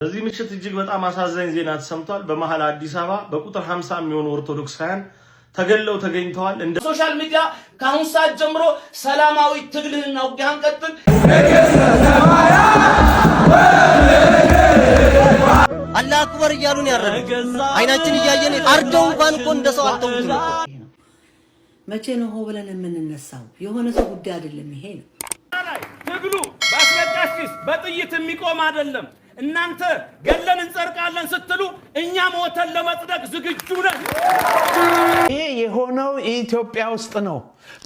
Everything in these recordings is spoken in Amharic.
በዚህ ምሽት እጅግ በጣም አሳዛኝ ዜና ተሰምቷል። በመሃል አዲስ አበባ በቁጥር 50 የሚሆኑ ኦርቶዶክሳውያን ተገለው ተገኝተዋል። እንደ ሶሻል ሚዲያ ከአሁን ሰዓት ጀምሮ ሰላማዊ ትግልና ውጊያን ቀጥል። አላህ አክበር እያሉን ያረዱ አይናችን እያየን አርደው እንኳን እኮ እንደሰው አልተውት ነው። መቼ ነው ሆ ብለን የምንነሳው? የሆነ ሰው ጉዳይ አይደለም ይሄ ነው። ትግሉ በአስለቃሽስ በጥይት የሚቆም አይደለም። እናንተ ገለን እንጸርቃለን ስትሉ እኛ ሞተን ለመጽደቅ ዝግጁ ነን። ይሄ የሆነው ኢትዮጵያ ውስጥ ነው።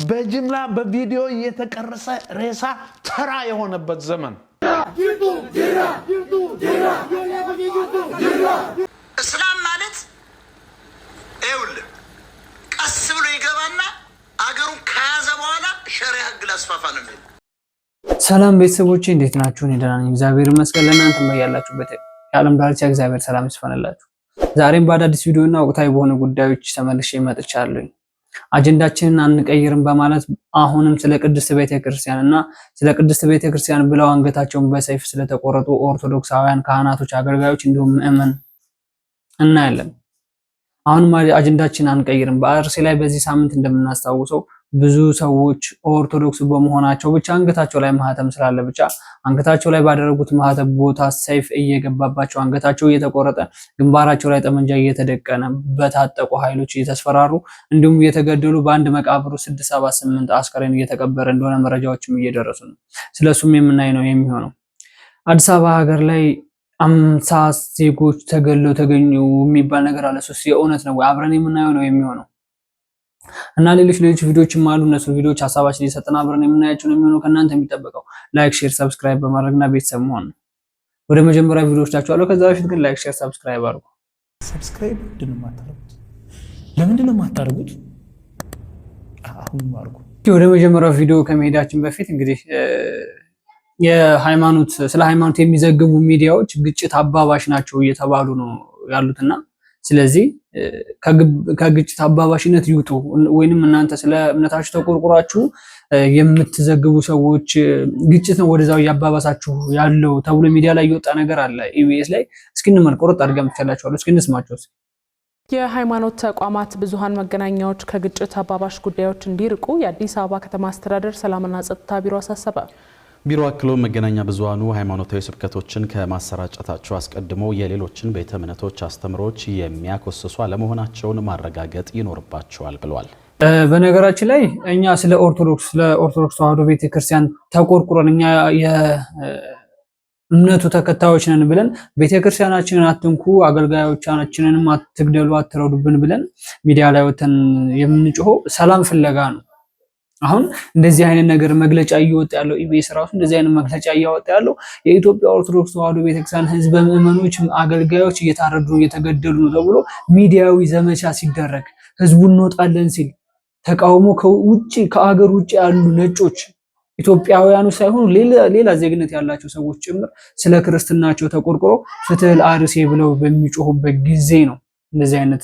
በጅምላ በቪዲዮ እየተቀረጸ ሬሳ ተራ የሆነበት ዘመን። እስላም ማለት ይኸውልህ ቀስ ብሎ ይገባና አገሩን ከያዘ በኋላ ሸሪዓ ህግ ላስፋፋ ነው የሚል። ሰላም ቤተሰቦቼ እንዴት ናችሁ? እኔ ደህና ነኝ፣ እግዚአብሔር ይመስገን። ለእናንተም በያላችሁበት የዓለም ዳርቻ እግዚአብሔር ሰላም ይስፈንላችሁ። ዛሬም በአዳዲስ ቪዲዮና ወቅታዊ በሆኑ ጉዳዮች ተመልሼ መጥቻለሁ። አጀንዳችንን አንቀይርም በማለት አሁንም ስለ ቅድስት ቤተክርስቲያንና ስለ ቅድስት ቤተክርስቲያን ብለው አንገታቸውን በሰይፍ ስለተቆረጡ ኦርቶዶክሳውያን ካህናቶች፣ አገልጋዮች እንዲሁም ምእመን እናያለን። አሁንም አጀንዳችንን አንቀይርም። በአርሲ ላይ በዚህ ሳምንት እንደምናስታውሰው ብዙ ሰዎች ኦርቶዶክስ በመሆናቸው ብቻ አንገታቸው ላይ ማህተም ስላለ ብቻ አንገታቸው ላይ ባደረጉት ማህተም ቦታ ሰይፍ እየገባባቸው አንገታቸው እየተቆረጠ ግንባራቸው ላይ ጠመንጃ እየተደቀነ በታጠቁ ኃይሎች እየተስፈራሩ እንዲሁም እየተገደሉ በአንድ መቃብር 678 አስከሬን እየተቀበረ እንደሆነ መረጃዎችም እየደረሱ ነው። ስለሱም የምናይ ነው የሚሆነው። አዲስ አበባ ሀገር ላይ 50 ዜጎች ተገለው ተገኙ የሚባል ነገር አለ። እሱስ የእውነት ነው ወይ? አብረን የምናየው ነው የሚሆነው። እና ሌሎች ቪዲዮዎችም አሉ። እነሱ ቪዲዮዎች ሐሳባችን እየሰጠን አብረን የምናያቸው ነው የሚሆነው። ከእናንተ የሚጠበቀው ላይክ፣ ሼር፣ ሰብስክራይብ በማድረግና ቤተሰብ መሆን ነው። ወደ መጀመሪያ ቪዲዮዎቻችኋለሁ። ከዛ በፊት ግን ላይክ፣ ሼር፣ ሰብስክራይብ አድርጉ። ሰብስክራይብ ለምንድን ነው የማታደርጉት? አሁን አድርጉ። ወደ መጀመሪያው ቪዲዮ ከመሄዳችን በፊት እንግዲህ ስለ ሃይማኖት የሚዘግቡ ሚዲያዎች ግጭት አባባሽ ናቸው እየተባሉ ነው ያሉትና ስለዚህ ከግጭት አባባሽነት ይውጡ፣ ወይንም እናንተ ስለ እምነታችሁ ተቆርቁራችሁ የምትዘግቡ ሰዎች ግጭት ነው ወደዛው ያባባሳችሁ ያለው ተብሎ ሚዲያ ላይ የወጣ ነገር አለ ኢቢኤስ ላይ። እስኪ እንመልከት አድርገን ተቻላችኋለሁ። እስኪ እንስማቸው። የሃይማኖት ተቋማት ብዙሃን መገናኛዎች ከግጭት አባባሽ ጉዳዮች እንዲርቁ የአዲስ አበባ ከተማ አስተዳደር ሰላምና ጸጥታ ቢሮ አሳሰበ። ቢሮ አክሎ መገናኛ ብዙሃኑ ሃይማኖታዊ ስብከቶችን ከማሰራጨታቸው አስቀድሞ የሌሎችን ቤተ እምነቶች አስተምሮች የሚያኮስሱ አለመሆናቸውን ማረጋገጥ ይኖርባቸዋል ብለዋል። በነገራችን ላይ እኛ ስለ ኦርቶዶክስ ተዋሕዶ ቤተክርስቲያን ተቆርቁረን እኛ የእምነቱ ተከታዮች ነን ብለን ቤተክርስቲያናችንን አትንኩ፣ አገልጋዮቻችንንም አትግደሉ፣ አትረዱብን ብለን ሚዲያ ላይ ወተን የምንጮኸው ሰላም ፍለጋ ነው። አሁን እንደዚህ አይነት ነገር መግለጫ እየወጣ ያለው ኢቢኤስ ራሱ እንደዚህ አይነት መግለጫ እያወጣ ያለው የኢትዮጵያ ኦርቶዶክስ ተዋሕዶ ቤተክርስቲያን ህዝበ ምእመኖች፣ አገልጋዮች እየታረዱ እየተገደሉ ነው ተብሎ ሚዲያዊ ዘመቻ ሲደረግ ህዝቡ እንወጣለን ሲል ተቃውሞ ከአገር ውጭ ያሉ ነጮች ኢትዮጵያውያኑ ሳይሆኑ ሌላ ዜግነት ያላቸው ሰዎች ጭምር ስለ ክርስትናቸው ተቆርቁሮ ፍትህ ለአርሲ ብለው በሚጮሁበት ጊዜ ነው እንደዚህ አይነት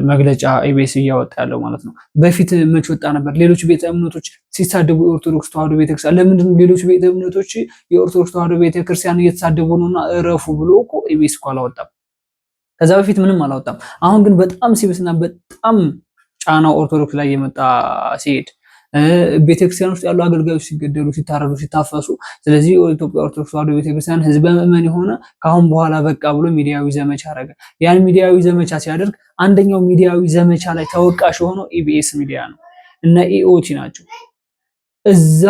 መግለጫ ኢቢኤስ እያወጣ ያለው ማለት ነው። በፊት መች ወጣ ነበር? ሌሎች ቤተ እምነቶች ሲሳደቡ የኦርቶዶክስ ተዋሕዶ ቤተክርስቲያን ለምንድን ነው ሌሎች ቤተ እምነቶች የኦርቶዶክስ ተዋሕዶ ቤተክርስቲያን እየተሳደቡ ነውና እረፉ ብሎ እኮ ኢቢኤስ እኮ አላወጣም። ከዛ በፊት ምንም አላወጣም። አሁን ግን በጣም ሲብስና በጣም ጫናው ኦርቶዶክስ ላይ የመጣ ሲሄድ ቤተክርስቲያን ውስጥ ያሉ አገልጋዮች ሲገደሉ፣ ሲታረዱ፣ ሲታፈሱ ስለዚህ የኢትዮጵያ ኦርቶዶክስ ተዋሕዶ ቤተክርስቲያን ህዝበ ምእመን የሆነ ካሁን በኋላ በቃ ብሎ ሚዲያዊ ዘመቻ አደረገ። ያን ሚዲያዊ ዘመቻ ሲያደርግ አንደኛው ሚዲያዊ ዘመቻ ላይ ተወቃሽ የሆነው ኢቢኤስ ሚዲያ ነው እና ኢኦቲ ናቸው። እዛ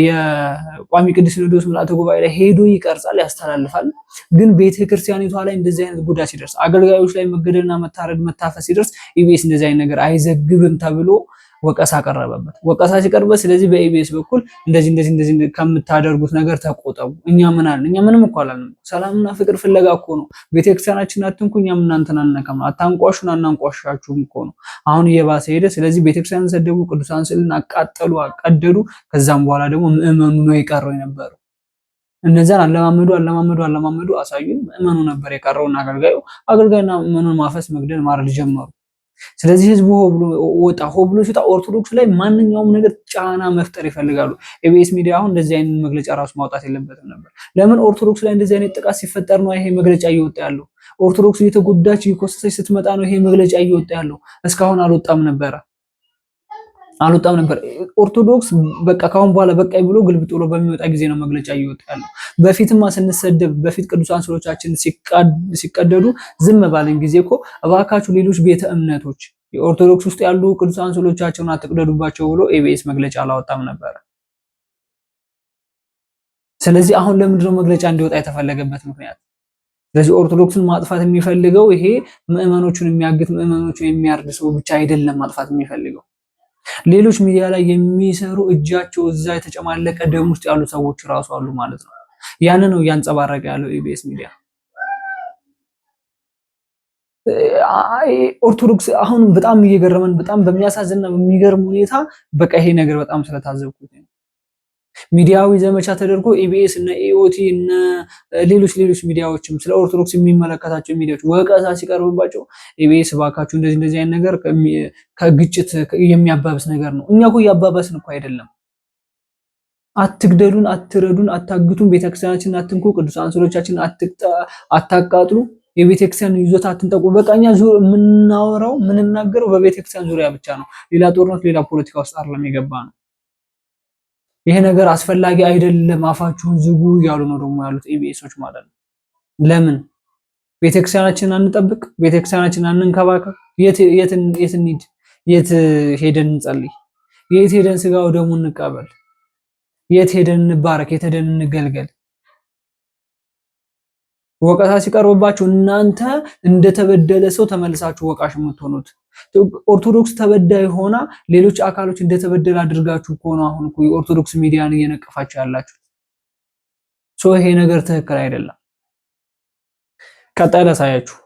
የቋሚ ቅዱስ ሲኖዶስ ምልዓተ ጉባኤ ላይ ሄዶ ይቀርጻል፣ ያስተላልፋል። ግን ቤተክርስቲያኒቷ ላይ እንደዚህ አይነት ጉዳት ሲደርስ፣ አገልጋዮች ላይ መገደልና መታረድ መታፈስ ሲደርስ ኢቢኤስ እንደዚህ አይነት ነገር አይዘግብም ተብሎ ወቀሳ ቀረበበት። ወቀሳ ሲቀርበት ስለዚህ በኢቢኤስ በኩል እንደዚህ ከምታደርጉት ነገር ተቆጠቡ። እኛ ምን አለን? እኛ ምንም እኮ አላልንም። ሰላምና ፍቅር ፍለጋ እኮ ነው። ቤተክርስቲያናችን አትንኩ፣ እኛም እናንተን አንነካም፣ አታንቋሹን፣ አናንቋሻችሁም እኮ ነው። አሁን እየባሰ ሄደ። ስለዚህ ቤተክርስቲያንን ሰደቡ፣ ቅዱሳን ስዕልን አቃጠሉ፣ አቀደዱ። ከዛም በኋላ ደግሞ ምእመኑ ነው የቀረው የነበረው። እነዛን አለማመዱ አሳዩን። ምእመኑ ነበር የቀረውና አገልጋዩና ምእመኑን ማፈስ፣ መግደል፣ ማረድ ጀመሩ። ስለዚህ ህዝቡ ሆ ብሎ ሲወጣ ኦርቶዶክስ ላይ ማንኛውም ነገር ጫና መፍጠር ይፈልጋሉ። ኢቢኤስ ሚዲያ አሁን እንደዚህ አይነት መግለጫ ራሱ ማውጣት የለበትም ነበር። ለምን ኦርቶዶክስ ላይ እንደዚህ አይነት ጥቃት ሲፈጠር ነው ይሄ መግለጫ እየወጣ ያለው። ኦርቶዶክስ እየተጎዳች እየኮሰሰች ስትመጣ ነው ይሄ መግለጫ እየወጣ ያለው። እስካሁን አልወጣም ነበር። ኦርቶዶክስ በቃ ካሁን በኋላ በቃ ብሎ ግልብጥ ብሎ በሚወጣ ጊዜ ነው መግለጫ እየወጣ ያለው። በፊትማ ስንሰደብ በፊት ቅዱሳን ስዕሎቻችን ሲቀደዱ ዝም ባለን ጊዜ እኮ እባካችሁ ሌሎች ቤተ እምነቶች የኦርቶዶክስ ውስጥ ያሉ ቅዱሳን ስዕሎቻቸውን አትቅደዱባቸው ብሎ ኢቢኤስ መግለጫ አላወጣም ነበር። ስለዚህ አሁን ለምንድነው መግለጫ እንዲወጣ የተፈለገበት ምክንያት? ስለዚህ ኦርቶዶክስን ማጥፋት የሚፈልገው ይሄ ምዕመኖቹን የሚያግት ምዕመኖቹን የሚያርድ ሰው ብቻ አይደለም ማጥፋት የሚፈልገው። ሌሎች ሚዲያ ላይ የሚሰሩ እጃቸው እዛ የተጨማለቀ ደም ውስጥ ያሉ ሰዎች ራሱ አሉ ማለት ነው። ያን ነው ያንጸባረቀ ያለው ኢቢኤስ ሚዲያ። ኦርቶዶክስ አሁን በጣም እየገረመን በጣም በሚያሳዝንና በሚገርም ሁኔታ በቃ ይሄ ነገር በጣም ስለታዘብኩት ነው። ሚዲያዊ ዘመቻ ተደርጎ ኢቢኤስ እና ኢኦቲ እና ሌሎች ሚዲያዎችም ስለ ኦርቶዶክስ የሚመለከታቸው ሚዲያዎች ወቀሳ ሲቀርብባቸው ኢቢኤስ ባካችሁ እንደዚህ አይነት ነገር ከግጭት የሚያባብስ ነገር ነው። እኛ እኮ ያባባስን እኮ አይደለም። አትግደሉን፣ አትረዱን፣ አታግቱን፣ ቤተክርስቲያናችንን አትንኩ፣ ቅዱሳን ስዕሎቻችንን አታቃጥሉ፣ የቤተክርስቲያን ይዞታ አትንጠቁ። በቃ እኛ የምናወራው የምንናገረው በቤተክርስቲያን ዙሪያ ብቻ ነው። ሌላ ጦርነት ሌላ ፖለቲካ ውስጥ አይደለም የገባ ነው። ይሄ ነገር አስፈላጊ አይደለም፣ አፋችሁን ዝጉ እያሉ ነው ደግሞ ያሉት ኢቢኤሶች ማለት ነው። ለምን ቤተክርስቲያናችንን አንጠብቅ? ቤተክርስቲያናችንን አንንከባከብ? የት እንሂድ? የት ሄደን እንጸልይ? የት ሄደን ስጋው ደሙ እንቀበል? የት ሄደን እንባረክ? የት ሄደን እንገልገል? ወቀሳ ሲቀርብባችሁ እናንተ እንደተበደለ ሰው ተመልሳችሁ ወቃሽ የምትሆኑት ኦርቶዶክስ ተበዳይ ሆና ሌሎች አካሎች እንደተበደለ አድርጋችሁ ከሆነ አሁን እኮ የኦርቶዶክስ ሚዲያን እየነቀፋችሁ ያላችሁ ይሄ ነገር ትክክል አይደለም። ቀጣይ ላሳያችሁ።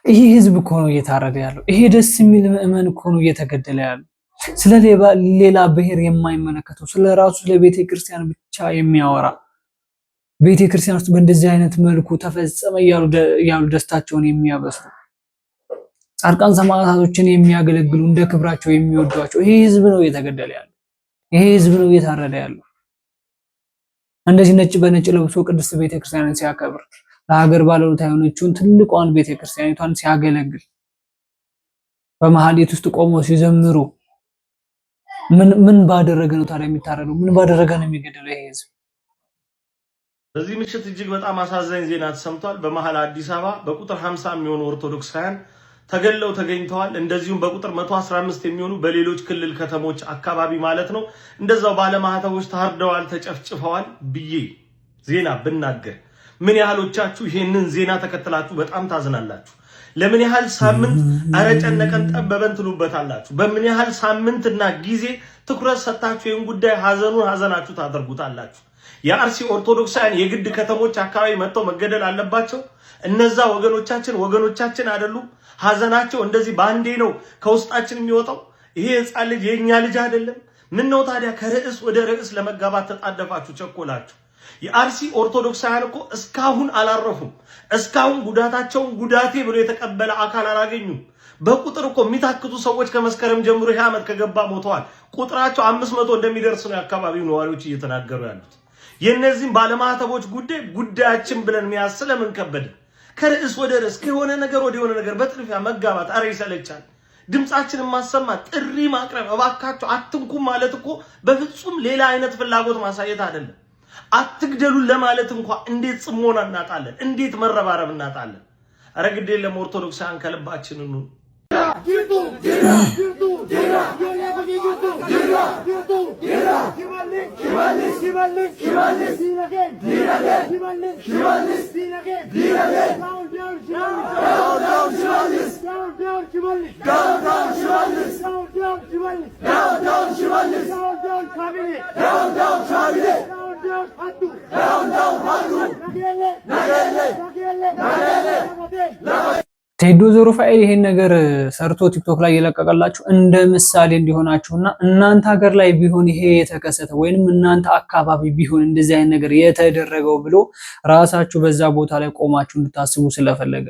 ይሄ ህዝብ እኮ ነው እየታረደ ያለው። ይሄ ደስ የሚል ምዕመን እኮ ነው እየተገደለ ያለው። ስለ ሌላ ብሔር የማይመለከተው ስለ ራሱ ስለ ቤተ ክርስቲያን ብቻ የሚያወራ ቤተ ክርስቲያን ውስጥ በእንደዚህ አይነት መልኩ ተፈጸመ ያሉ ደስታቸውን የሚያበስሩ ጻድቃን ሰማዕታቶችን የሚያገለግሉ እንደ ክብራቸው የሚወዷቸው ይሄ ህዝብ ነው እየተገደለ ያለው። ይሄ ህዝብ ነው እየታረደ ያለው። እንደዚህ ነጭ በነጭ ለብሶ ቅድስት ቤተ ክርስቲያንን ሲያከብር ለሀገር ባለውለታ የሆነችውን ትልቋን ቤተክርስቲያኒቷን ሲያገለግል በመሐሌት ውስጥ ቆመው ሲዘምሩ ምን ባደረገ ነው ታዲያ የሚታረደው? ምን ባደረገ ነው የሚገደለው ይሄ ህዝብ? በዚህ ምሽት እጅግ በጣም አሳዛኝ ዜና ተሰምቷል። በመሃል አዲስ አበባ በቁጥር 50 የሚሆኑ ኦርቶዶክሳውያን ተገለው ተገኝተዋል። እንደዚሁም በቁጥር 115 የሚሆኑ በሌሎች ክልል ከተሞች አካባቢ ማለት ነው እንደዛው ባለማህተቦች ታርደዋል፣ ተጨፍጭፈዋል ብዬ ዜና ብናገር ምን ያህሎቻችሁ ይሄንን ዜና ተከትላችሁ በጣም ታዝናላችሁ? ለምን ያህል ሳምንት አረጨነቀን ጠበበን ትሉበታላችሁ? በምን ያህል ሳምንትና ጊዜ ትኩረት ሰጣችሁ ይሄን ጉዳይ ሀዘናችሁ ታደርጉታላችሁ? የአርሲ ኦርቶዶክሳውያን የግድ ከተሞች አካባቢ መጥተው መገደል አለባቸው? እነዛ ወገኖቻችን አይደሉም? ሀዘናቸው እንደዚህ ባንዴ ነው ከውስጣችን የሚወጣው? ይሄ ህፃን ልጅ የኛ ልጅ አይደለም? ምን ነው ታዲያ ከርዕስ ወደ ርዕስ ለመጋባት ተጣደፋችሁ ቸኮላችሁ? የአርሲ ኦርቶዶክሳውያን እኮ እስካሁን አላረፉም። እስካሁን ጉዳታቸውን ጉዳቴ ብሎ የተቀበለ አካል አላገኙም። በቁጥር እኮ የሚታክቱ ሰዎች ከመስከረም ጀምሮ ይሄ ዓመት ከገባ ሞተዋል። ቁጥራቸው 500 እንደሚደርስ ነው የአካባቢው ነዋሪዎች እየተናገሩ ያሉት። የነዚህም ባለማህተቦች ጉዳያችን ብለን መያዝ ስለምን ከበደ? ከርዕስ ወደ ርዕስ ከሆነ ነገር ወደ ሆነ ነገር በጥድፊያ መጋባት አረ ይሰለቻል። ድምጻችንን ማሰማት ጥሪ ማቅረብ እባካችሁ አትንኩም ማለት እኮ በፍጹም ሌላ አይነት ፍላጎት ማሳየት አይደለም። አትግደሉን ለማለት እንኳን እንዴት ጽሞና እናጣለን? እንዴት መረባረብ እናጣለን? አረ ግድ የለም ኦርቶዶክሳውያን ከልባችን ነው። ቴዶ ዙሩፋኤል ይሄን ነገር ሰርቶ ቲክቶክ ላይ የለቀቀላችሁ እንደ ምሳሌ እንዲሆናችሁና እናንተ ሀገር ላይ ቢሆን ይሄ የተከሰተ ወይንም እናንተ አካባቢ ቢሆን እንደዚህ አይነት ነገር የተደረገው ብሎ ራሳችሁ በዛ ቦታ ላይ ቆማችሁ እንድታስቡ ስለፈለገ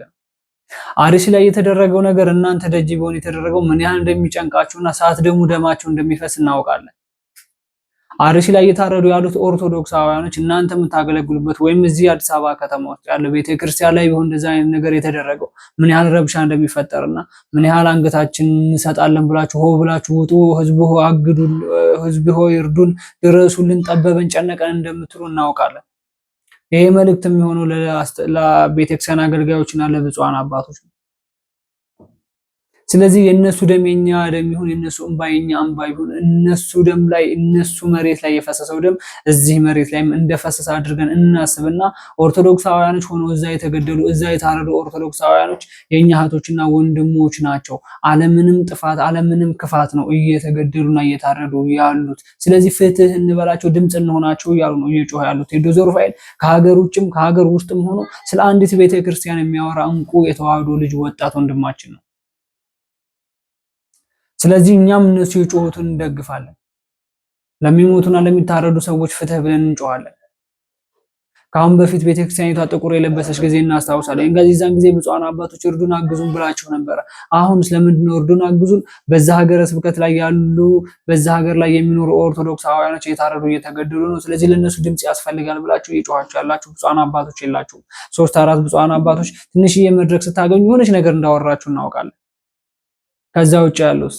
አርሲ ላይ የተደረገው ነገር እናንተ ደጅ ቢሆን የተደረገው ምን ያህል እንደሚጨንቃችሁና ሰዓት ደግሞ ደማችሁ እንደሚፈስ እናውቃለን። አርሲ ላይ እየታረዱ ያሉት ኦርቶዶክሳውያኖች እናንተ የምታገለግሉበት ወይም እዚህ አዲስ አበባ ከተማ ውስጥ ያለው ቤተክርስቲያን ላይ ቢሆን እንደዛ አይነት ነገር የተደረገው ምን ያህል ረብሻ እንደሚፈጠርና ምን ያህል አንገታችን እንሰጣለን ብላችሁ ሆ ብላችሁ ውጡ፣ ህዝቡ አግዱን፣ ህዝብ ሆይ እርዱን፣ ድረሱልን፣ ጠበበን፣ ጨነቀን እንደምትሉ እናውቃለን። ይሄ መልእክት የሚሆነው ለቤተክርስቲያን አገልጋዮችና ለብፁዓን አባቶች ነው። ስለዚህ የነሱ ደም የኛ ደም ይሁን፣ የነሱ እንባ የኛ እንባ ይሁን። እነሱ ደም ላይ እነሱ መሬት ላይ የፈሰሰው ደም እዚህ መሬት ላይም እንደፈሰሰ አድርገን እናስብና ኦርቶዶክሳውያኖች ሆነው እዛ የተገደሉ እዛ የታረዱ ኦርቶዶክሳውያኖች የኛ እህቶችና ወንድሞች ናቸው። ዓለምንም ጥፋት ዓለምንም ክፋት ነው እየተገደሉና እየታረዱ ያሉት። ስለዚህ ፍትህ እንበላቸው፣ ድምጽ እንሆናቸው እያሉ ነው እየጮህ ያሉት። ቴዶ ዙሩፋኤል ከሀገር ውጭም ከሀገር ውስጥም ሆኖ ስለ አንዲት ቤተክርስቲያን የሚያወራ እንቁ የተዋህዶ ልጅ ወጣት ወንድማችን ነው። ስለዚህ እኛም እነሱ የጮሁትን እንደግፋለን። ለሚሞቱና ለሚታረዱ ሰዎች ፍትህ ብለን እንጮሃለን። ካሁን በፊት ቤተክርስቲያኒቷ ጥቁር የለበሰች ጊዜ እናስታውሳለን። የዛን ጊዜ ብፁዓን አባቶች እርዱን አግዙን ብላችሁ ነበረ። አሁን ስለምንድን ነው እርዱን አግዙን? በዛ ሀገረ ስብከት ላይ ያሉ በዛ ሀገር ላይ የሚኖሩ ኦርቶዶክሳውያኖች እየታረዱ እየተገደሉ ነው። ስለዚህ ለነሱ ድምጽ ያስፈልጋል ብላችሁ እየጮሃችሁ ያላችሁ ብፁዓን አባቶች የላችሁም። 3-4 ብፁዓን አባቶች ትንሽዬ መድረክ ስታገኙ የሆነች ነገር እንዳወራችሁ እናውቃለን። ከዛ ውጭ ያለውስ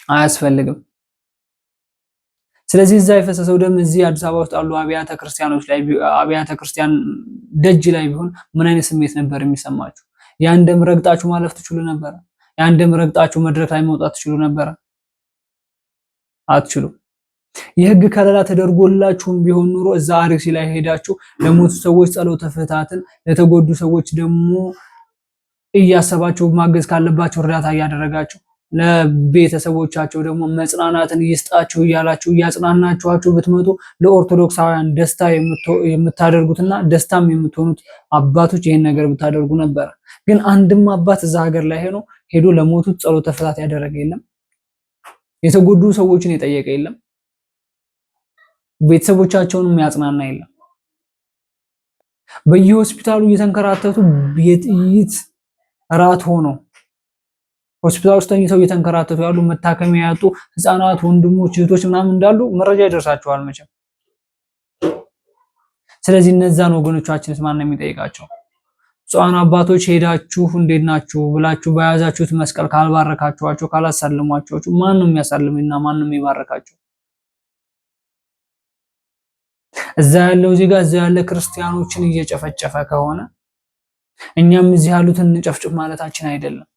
አያስፈልግም። ስለዚህ እዛ የፈሰሰው ደም እዚህ አዲስ አበባ ውስጥ ያሉ አብያተ ክርስቲያኖች ላይ አብያተ ክርስቲያን ደጅ ላይ ቢሆን ምን አይነት ስሜት ነበር የሚሰማችሁ? ያን ደም ረግጣችሁ ማለፍ ትችሉ ነበር? ያን ደም ረግጣችሁ መድረክ ላይ መውጣት ትችሉ ነበር? አትችሉ። የህግ ከለላ ተደርጎላችሁም ቢሆን ኑሮ እዛ አርሲ ላይ ሄዳችሁ ለሞቱ ሰዎች ጸሎተ ፍትሐትን፣ ለተጎዱ ሰዎች ደግሞ እያሰባችሁ ማገዝ ካለባችሁ እርዳታ እያደረጋችሁ ለቤተሰቦቻቸው ደግሞ መጽናናትን ይስጣችሁ እያላችሁ እያጽናናችኋቸው ብትመጡ ለኦርቶዶክሳውያን ደስታ የምታደርጉትና ደስታም የምትሆኑት አባቶች ይሄን ነገር ብታደርጉ ነበር። ግን አንድም አባት እዛ ሀገር ላይ ሄዶ ለሞቱት ጸሎተ ፍትሐት ያደረገ የለም። የተጎዱ ሰዎችን የጠየቀ የለም። ቤተሰቦቻቸውንም ያጽናና የለም። በየሆስፒታሉ እየተንከራተቱ የጥይት ራት ሆኖ ሆስፒታል ውስጥ ተኝተው እየተንከራተቱ ያሉ መታከሚያ ያጡ ህፃናት፣ ወንድሞች፣ እህቶች ምናምን እንዳሉ መረጃ ይደርሳቸዋል መቼም። ስለዚህ እነዛን ወገኖቻችንስ ማን ነው የሚጠይቃቸው? ብፁዓን አባቶች ሄዳችሁ እንዴት ናችሁ ብላችሁ በያዛችሁት መስቀል ካልባረካችኋቸው ካላሳልሟቸው ማን ነው የሚያሳልምና ማን ነው የሚባረካቸው? እዛ ያለው ዜጋ እዛ ያለ ክርስቲያኖችን እየጨፈጨፈ ከሆነ እኛም እዚህ ያሉትን እንጨፍጭፍ ማለታችን አይደለም።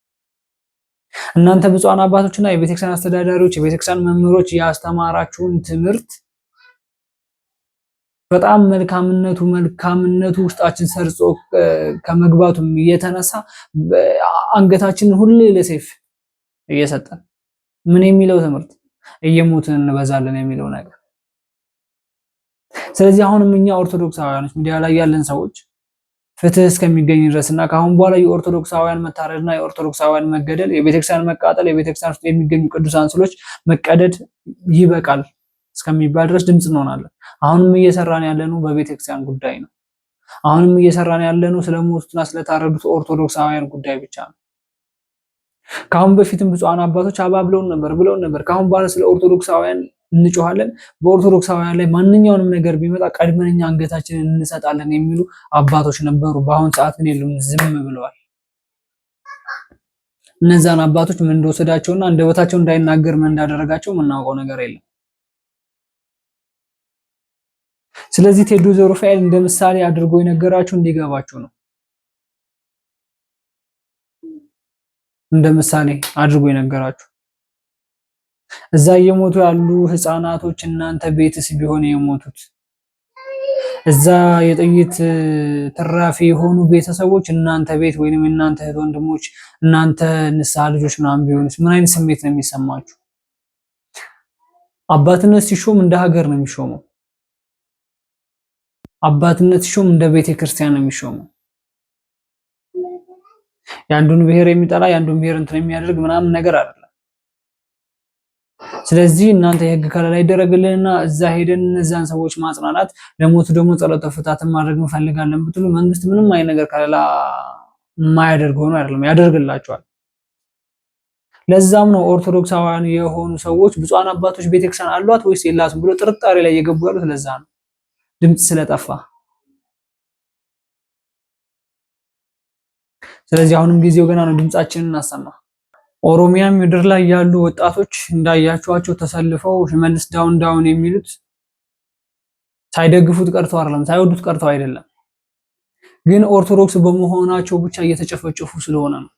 እናንተ ብፁዓን አባቶችና የቤተክርስቲያን አስተዳዳሪዎች የቤተክርስቲያን መምህሮች ያስተማራችሁን ትምህርት በጣም መልካምነቱ ውስጣችን ሰርጾ ከመግባቱም የተነሳ አንገታችንን ሁሌ ለሰይፍ እየሰጠን ምን የሚለው ትምህርት እየሞትን እንበዛለን የሚለው ነገር። ስለዚህ አሁንም እኛ ኦርቶዶክሳውያኖች ሚዲያ ላይ ያለን ሰዎች ፍትህ እስከሚገኝ ድረስና ከአሁን በኋላ የኦርቶዶክሳውያን መታረድና የኦርቶዶክሳውያን መገደል፣ የቤተክርስቲያን መቃጠል፣ የቤተክርስቲያን ውስጥ የሚገኙ ቅዱሳን ስዕሎች መቀደድ ይበቃል እስከሚባል ድረስ ድምጽ እንሆናለን። አሁንም እየሰራን ያለነው በቤተክርስቲያን ጉዳይ ነው። አሁንም እየሰራን ያለነው ስለሞቱትና ስለታረዱት ኦርቶዶክሳውያን ጉዳይ ብቻ ነው። ከአሁን በፊትም ብፁዓን አባቶች አባብለውን ነበር። ከአሁን በኋላ ስለ ኦርቶዶክሳውያን እንጮሃለን። በኦርቶዶክሳውያን ላይ ማንኛውንም ነገር ቢመጣ ቀድመንኛ አንገታችንን እንሰጣለን የሚሉ አባቶች ነበሩ። በአሁን ሰዓት ግን የሉም፣ ዝም ብለዋል። እነዛን አባቶች ምን እንደወሰዳቸውና እንደበታቸው እንዳይናገር ምን እንዳደረጋቸው የምናውቀው ነገር የለም። ስለዚህ ቴዶ ዙሩፋኤል እንደ ምሳሌ አድርጎ የነገራችሁ እንዲገባችሁ ነው። እንደ ምሳሌ አድርጎ የነገራችሁ እዛ እየሞቱ ያሉ ህፃናቶች እናንተ ቤትስ ቢሆን የሞቱት እዛ የጥይት ትራፊ የሆኑ ቤተሰቦች እናንተ ቤት ወይንም እናንተ እህት ወንድሞች እናንተ ንስሐ ልጆች ምናምን ቢሆንስ ምን አይነት ስሜት ነው የሚሰማችሁ? አባትነት ሲሾም እንደ ሀገር ነው የሚሾመው። አባትነት ሲሾም እንደ ቤተ ክርስቲያን ነው የሚሾመው። ያንዱን ብሔር የሚጠላ ያንዱን ብሔር እንትን የሚያደርግ ምናምን ነገር አይደለም። ስለዚህ እናንተ የህግ ከለላ ይደረግልንና እዛ ሄደን እነዛን ሰዎች ማጽናናት ለሞቱ ደግሞ ጸሎተ ፍታትን ማድረግ እንፈልጋለን ብትሉ መንግስት ምንም አይነት ነገር ከለላ የማያደርግ ሆኖ አይደለም፣ ያደርግላቸዋል። ለዛም ነው ኦርቶዶክሳውያን የሆኑ ሰዎች ብፁዓን አባቶች ቤተክርስቲያን አሏት ወይስ የላትም ብሎ ጥርጣሬ ላይ የገቡ ያሉት ለዛ ነው፣ ድምጽ ስለጠፋ። ስለዚህ አሁንም ጊዜው ገና ነው፣ ድምጻችንን እናሰማ። ኦሮሚያ ምድር ላይ ያሉ ወጣቶች እንዳያቸዋቸው ተሰልፈው ሽመልስ ዳውን ዳውን የሚሉት ሳይደግፉት ቀርተው አይደለም፣ ሳይወዱት ቀርተው አይደለም፣ ግን ኦርቶዶክስ በመሆናቸው ብቻ እየተጨፈጨፉ ስለሆነ ነው።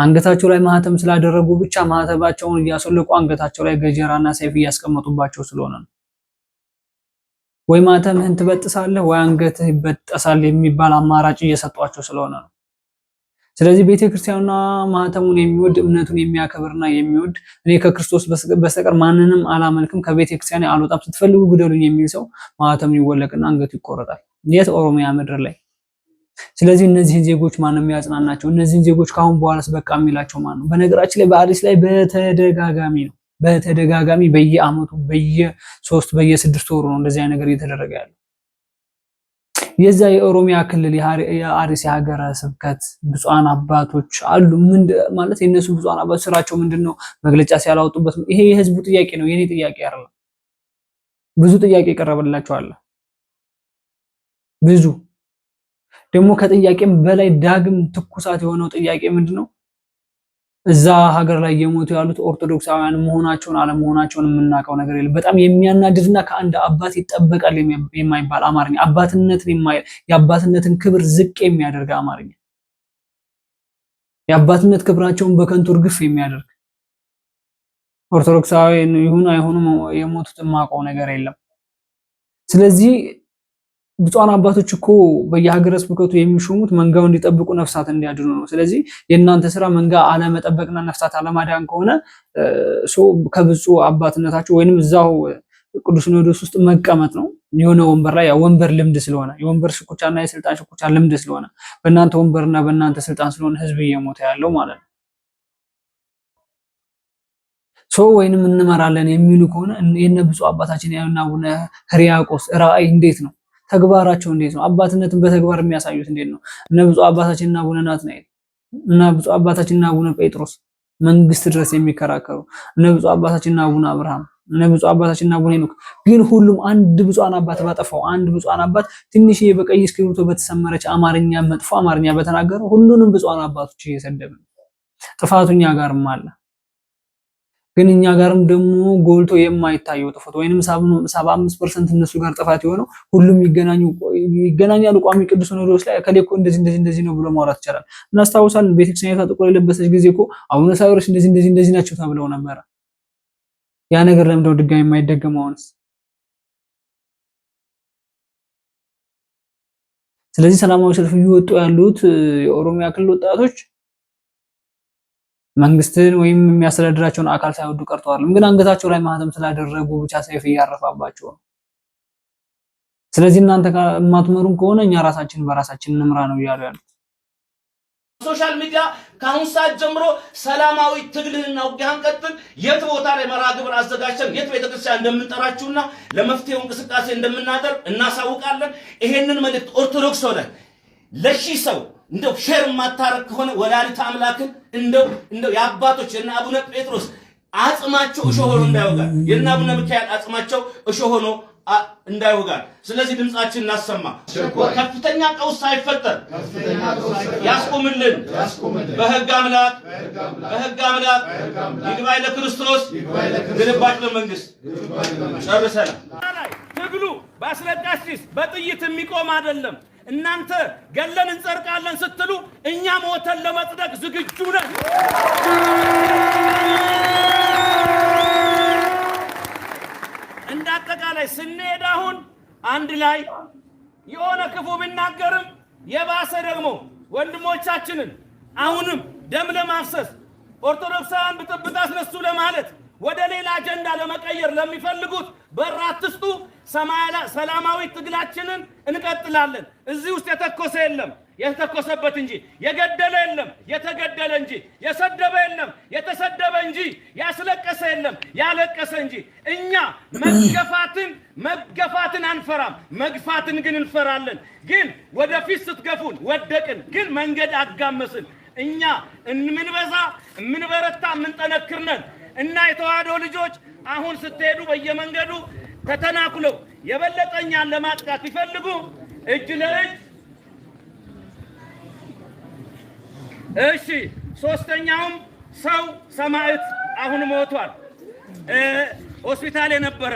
አንገታቸው ላይ ማህተም ስላደረጉ ብቻ ማህተባቸውን እያሰለቁ አንገታቸው ላይ ገጀራና ሰይፍ እያስቀመጡባቸው ስለሆነ ነው። ወይ ማህተምህን ትበጥሳለህ ወይ አንገትህ ይበጠሳል የሚባል አማራጭ እየሰጧቸው ስለሆነ ነው። ስለዚህ ቤተክርስቲያኑና ማህተሙን የሚወድ እምነቱን የሚያከብርና የሚወድ እኔ ከክርስቶስ በስተቀር ማንንም አላመልክም ከቤተክርስቲያን አልወጣም ስትፈልጉ ግደሉኝ የሚል ሰው ማህተሙን ይወለቅና አንገቱ ይቆረጣል። የት? ኦሮሚያ ምድር ላይ። ስለዚህ እነዚህን ዜጎች ማንም ያጽናናቸው? እነዚህን ዜጎች ካሁን በኋላስ በቃ የሚላቸው ማን ነው? በነገራችን ላይ በአዲስ ላይ በተደጋጋሚ በየአመቱ በየ3 በየ6 ወሩ ነው እንደዚህ አይነት ነገር እየተደረገ ያለው። የዛ የኦሮሚያ ክልል የአርሲ ሀገረ ስብከት ብፁዓን አባቶች አሉ። ምን ማለት የነሱ ብፁዓን አባቶች ስራቸው ምንድነው? መግለጫ ሲያላወጡበት ይሄ የህዝቡ ጥያቄ ነው፣ የኔ ጥያቄ አይደለም። ብዙ ጥያቄ ቀረበላቸው አለ። ብዙ ደግሞ ከጥያቄም በላይ ዳግም ትኩሳት የሆነው ጥያቄ ምንድነው? እዛ ሀገር ላይ የሞቱ ያሉት ኦርቶዶክሳውያን መሆናቸውን አለመሆናቸውን የምናውቀው ነገር የለም። በጣም የሚያናድድና ከአንድ አባት ይጠበቃል የማይባል አማርኛ፣ የአባትነትን ክብር ዝቅ የሚያደርግ አማርኛ፣ የአባትነት ክብራቸውን በከንቱ እርግፍ የሚያደርግ ኦርቶዶክሳውያን ይሁን አይሁኑ የሞቱት የማውቀው ነገር የለም። ስለዚህ ብፁዓን አባቶች እኮ በየሀገረ ስብከቱ የሚሾሙት መንጋው እንዲጠብቁ ነፍሳት እንዲያድኑ ነው። ስለዚህ የእናንተ ስራ መንጋ አለመጠበቅና ነፍሳት አለማዳን ከሆነ ከብፁዕ አባትነታቸው ወይንም እዛው ቅዱስ ሲኖዶስ ውስጥ መቀመጥ ነው። የሆነ ወንበር ላይ ወንበር ልምድ ስለሆነ የወንበር ሽኩቻና የስልጣን ሽኩቻ ልምድ ስለሆነ በእናንተ ወንበርና በእናንተ ስልጣን ስለሆነ ህዝብ እየሞተ ያለው ማለት ነው። ወይንም እንመራለን የሚሉ ከሆነ የነ ብፁዕ አባታችን ያዩና አቡነ ሕርያቆስ ራእይ እንዴት ነው? ተግባራቸው እንዴት ነው? አባትነትን በተግባር የሚያሳዩት እንዴት ነው? እነ ብፁዕ አባታችንና አቡነ ናትናኤል እና ብፁዕ አባታችንና አቡነ ጴጥሮስ መንግስት ድረስ የሚከራከሩ እነ ብፁዕ አባታችንና አቡነ አብርሃም እነ ብፁዕ አባታችንና አቡነ ሄኖክ ግን ሁሉም አንድ ብፁዓን አባት ባጠፋው አንድ ብፁዓን አባት ትንሽዬ በቀይ እስክሪብቶ በተሰመረች አማርኛ መጥፎ አማርኛ በተናገረው ሁሉንም ብፁዓን አባቶች እየሰደብን ጥፋቱኛ ጋርም አለ። ግን እኛ ጋርም ደግሞ ጎልቶ የማይታየው ጥፋት ወይንም 75% እነሱ ጋር ጥፋት የሆነው ሁሉም ይገናኛሉ። ቋሚ ቅዱስ ሲኖዶስ ላይ ከሌኮ እንደዚህ ነው ብሎ ማውራት ይችላል። እናስታውሳለን ቤተክርስቲያኒቷ ጥቁር የለበሰች ጊዜ እኮ አቡነ ሳዊሮስ እንደዚህ ናቸው ተብለው ነበር። ያ ነገር ለምንድነው ድጋሚ የማይደገመውንስ? ስለዚህ ሰላማዊ ሰልፍ እየወጡ ያሉት የኦሮሚያ ክልል ወጣቶች መንግስትን ወይም የሚያስተዳድራቸውን አካል ሳይወዱ ቀርተዋል። ግን አንገታቸው ላይ ማህተም ስላደረጉ ብቻ ሰይፍ እያረፋባቸው ነው። ስለዚህ እናንተ የማትመሩን ከሆነ እኛ ራሳችንን በራሳችን እንምራ ነው እያሉ ያሉት። ሶሻል ሚዲያ ከአሁን ሰዓት ጀምሮ ሰላማዊ ትግልና ውጊያን ቀጥል፣ የት ቦታ ላይ መርሃ ግብር አዘጋጅተን የት ቤተክርስቲያን እንደምንጠራችሁና ለመፍትሄው እንቅስቃሴ እንደምናደርግ እናሳውቃለን። ይሄንን መልእክት ኦርቶዶክስ ሆነ ለሺህ ሰው እንደው ሼር ማታረክ ከሆነ ወላዲተ አምላክን እንደው የአባቶች የና አቡነ ጴጥሮስ አጽማቸው እሾህ ሆኖ እንዳይወጋል፣ የና አቡነ ሚካኤል አጽማቸው እሾህ ሆኖ እንዳይወጋል። ስለዚህ ድምጻችን እናሰማ። ከፍተኛ ቀውስ ሳይፈጠር ያስቆምልን በሕግ አምላክ ይግባኝ ለክርስቶስ ግልባጭ ለመንግስት። ጨርሰናል። ትግሉ በአስለቃሽ ጢስ በጥይት የሚቆም አይደለም። እናንተ ገለን እንጸርቃለን ስትሉ እኛ ሞተን ለመጽደቅ ዝግጁ ነን። ላይ ስንሄድ አሁን አንድ ላይ የሆነ ክፉ ቢናገርም የባሰ ደግሞ ወንድሞቻችንን አሁንም ደም ለማፍሰስ ኦርቶዶክሳውያን ብጥብጥ አስነሱ ለማለት ወደ ሌላ አጀንዳ ለመቀየር ለሚፈልጉት በር አትስጡ። ሰላማዊ ትግላችንን እንቀጥላለን። እዚህ ውስጥ የተኮሰ የለም የተኮሰበት እንጂ፣ የገደለ የለም የተገደለ እንጂ፣ የሰደበ የለም የተሰደበ እንጂ፣ ያስለቀሰ የለም ያለቀሰ እንጂ። እኛ መገፋትን አንፈራም፣ መግፋትን ግን እንፈራለን። ግን ወደፊት ስትገፉን ወደቅን፣ ግን መንገድ አጋመስን። እኛ እንምንበዛ የምንበረታ የምንጠነክር ነን እና የተዋህዶ ልጆች አሁን ስትሄዱ በየመንገዱ ተተናኩለው የበለጠኛን ለማጥቃት ይፈልጉ እጅ ለእጅ እሺ። ሶስተኛውም ሰው ሰማዕት አሁን ሞቷል። ሆስፒታል የነበረ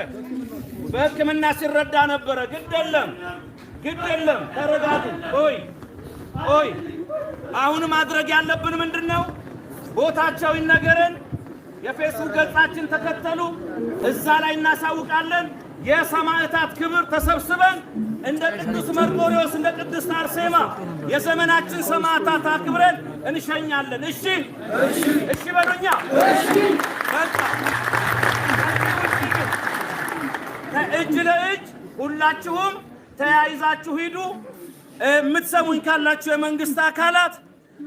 በሕክምና ሲረዳ ነበረ። ግድ የለም ተረጋጉ። ኦይ አሁን ማድረግ ያለብን ምንድነው? ቦታቸው ይነገረን። የፌስቡክ ገጻችን ተከተሉ፣ እዛ ላይ እናሳውቃለን። የሰማዕታት ክብር ተሰብስበን እንደ ቅዱስ መርቆሬዎስ እንደ ቅድስት አርሴማ የዘመናችን ሰማዕታት አክብረን እንሸኛለን። እሺ በሉኛ። በቃ እጅ ለእጅ ሁላችሁም ተያይዛችሁ ሂዱ። የምትሰሙኝ ካላችሁ የመንግስት አካላት